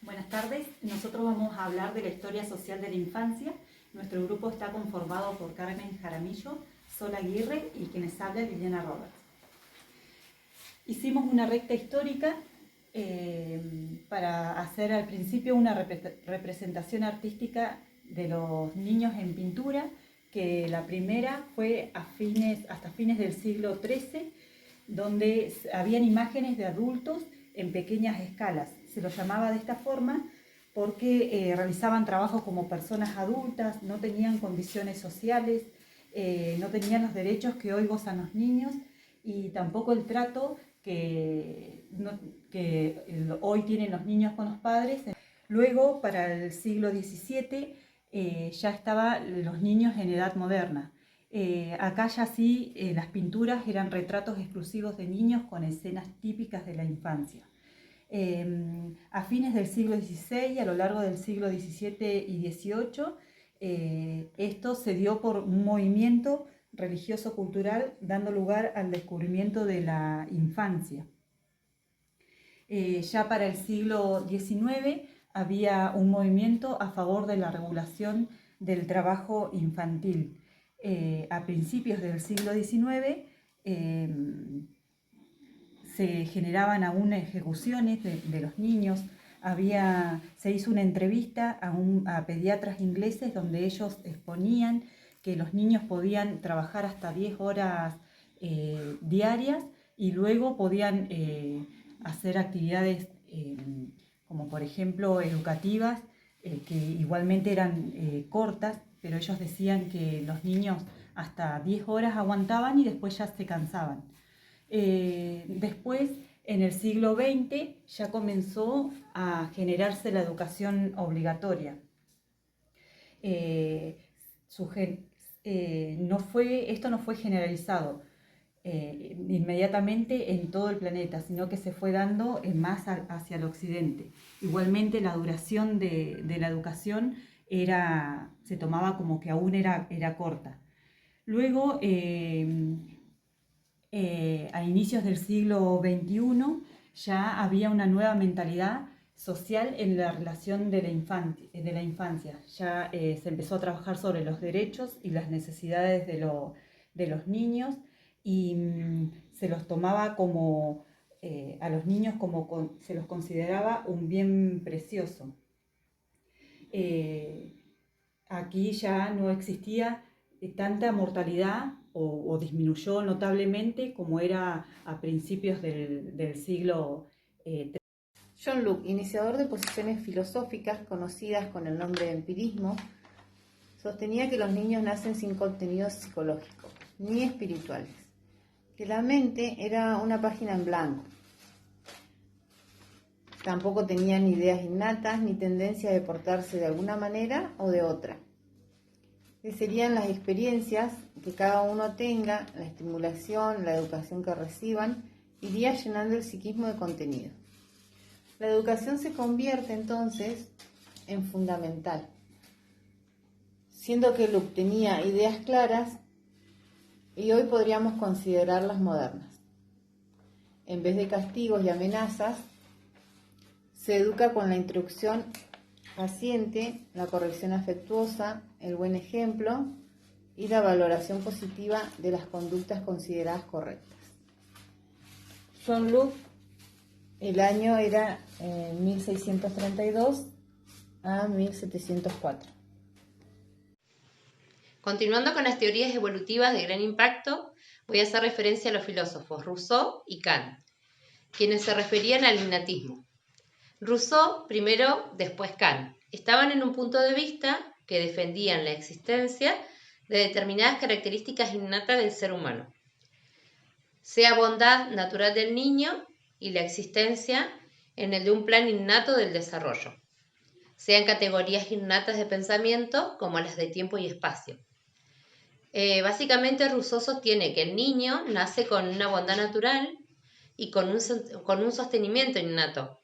Buenas tardes, nosotros vamos a hablar de la historia social de la infancia. Nuestro grupo está conformado por Carmen Jaramillo, Sol Aguirre y quienes habla Liliana Roberts. Hicimos una recta histórica para hacer al principio una representación artística de los niños en pintura, que la primera fue hasta fines del siglo XIII, donde habían imágenes de adultos en pequeñas escalas. Se los llamaba de esta forma porque realizaban trabajo como personas adultas, no tenían condiciones sociales, no tenían los derechos que hoy gozan los niños y tampoco el trato que hoy tienen los niños con los padres. Luego, para el siglo XVII, ya estaban los niños en edad moderna. Acá ya sí, las pinturas eran retratos exclusivos de niños con escenas típicas de la infancia. A fines del siglo XVI, a lo largo del siglo XVII y XVIII, esto se dio por un movimiento religioso-cultural, dando lugar al descubrimiento de la infancia. Ya para el siglo XIX había un movimiento a favor de la regulación del trabajo infantil. A principios del siglo XIX se generaban aún ejecuciones de los niños. Se hizo una entrevista a pediatras ingleses donde ellos exponían que los niños podían trabajar hasta 10 horas diarias y luego podían hacer actividades como por ejemplo educativas, que igualmente eran cortas, pero ellos decían que los niños hasta 10 horas aguantaban y después ya se cansaban. Después, en el siglo XX, ya comenzó a generarse la educación obligatoria. Esto no fue generalizado inmediatamente en todo el planeta, sino que se fue dando más hacia el occidente. Igualmente, la duración de la educación se tomaba como que aún era corta. Luego, a inicios del siglo XXI ya había una nueva mentalidad social en la relación de la infancia. Ya se empezó a trabajar sobre los derechos y las necesidades de los niños y se los tomaba a los niños se los consideraba un bien precioso. Aquí ya no existía tanta mortalidad o disminuyó notablemente como era a principios del siglo III. John Locke, iniciador de posiciones filosóficas conocidas con el nombre de empirismo, sostenía que los niños nacen sin contenido psicológico ni espirituales, que la mente era una página en blanco. Tampoco tenían ideas innatas ni tendencia de portarse de alguna manera o de otra. Que serían las experiencias que cada uno tenga, la estimulación, la educación que reciban, iría llenando el psiquismo de contenido. La educación se convierte entonces en fundamental, siendo que Locke tenía ideas claras y hoy podríamos considerarlas modernas. En vez de castigos y amenazas, se educa con la instrucción paciente, la corrección afectuosa, el buen ejemplo y la valoración positiva de las conductas consideradas correctas. John Locke, el año era 1632 a 1704. Continuando con las teorías evolutivas de gran impacto, voy a hacer referencia a los filósofos Rousseau y Kant, quienes se referían al innatismo. Rousseau primero, después Kant, estaban en un punto de vista que defendían la existencia de determinadas características innatas del ser humano, sea bondad natural del niño y la existencia en el de un plan innato del desarrollo, sean categorías innatas de pensamiento como las de tiempo y espacio. Básicamente Rousseau sostiene que el niño nace con una bondad natural y con un sostenimiento innato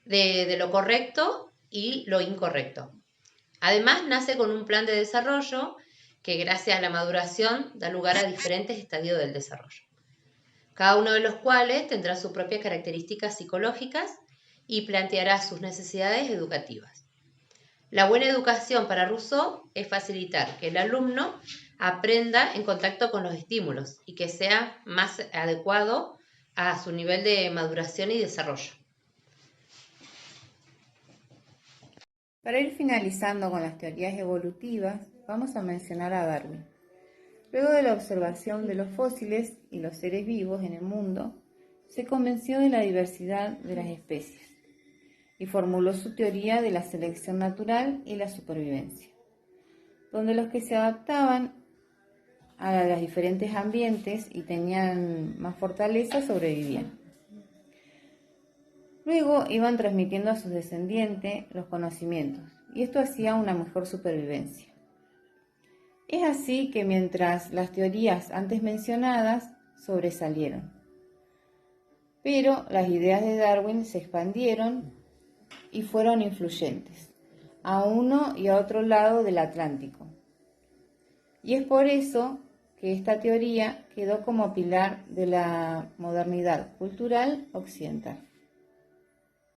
de lo correcto y lo incorrecto. Además, nace con un plan de desarrollo que, gracias a la maduración, da lugar a diferentes estadios del desarrollo, cada uno de los cuales tendrá sus propias características psicológicas y planteará sus necesidades educativas. La buena educación para Rousseau es facilitar que el alumno aprenda en contacto con los estímulos y que sea más adecuado a su nivel de maduración y desarrollo. Para ir finalizando con las teorías evolutivas, vamos a mencionar a Darwin. Luego de la observación de los fósiles y los seres vivos en el mundo, se convenció de la diversidad de las especies y formuló su teoría de la selección natural y la supervivencia, donde los que se adaptaban a los diferentes ambientes y tenían más fortaleza sobrevivían. Luego iban transmitiendo a sus descendientes los conocimientos, y esto hacía una mejor supervivencia. Es así que mientras las teorías antes mencionadas sobresalieron, pero las ideas de Darwin se expandieron y fueron influyentes a uno y a otro lado del Atlántico. Y es por eso que esta teoría quedó como pilar de la modernidad cultural occidental.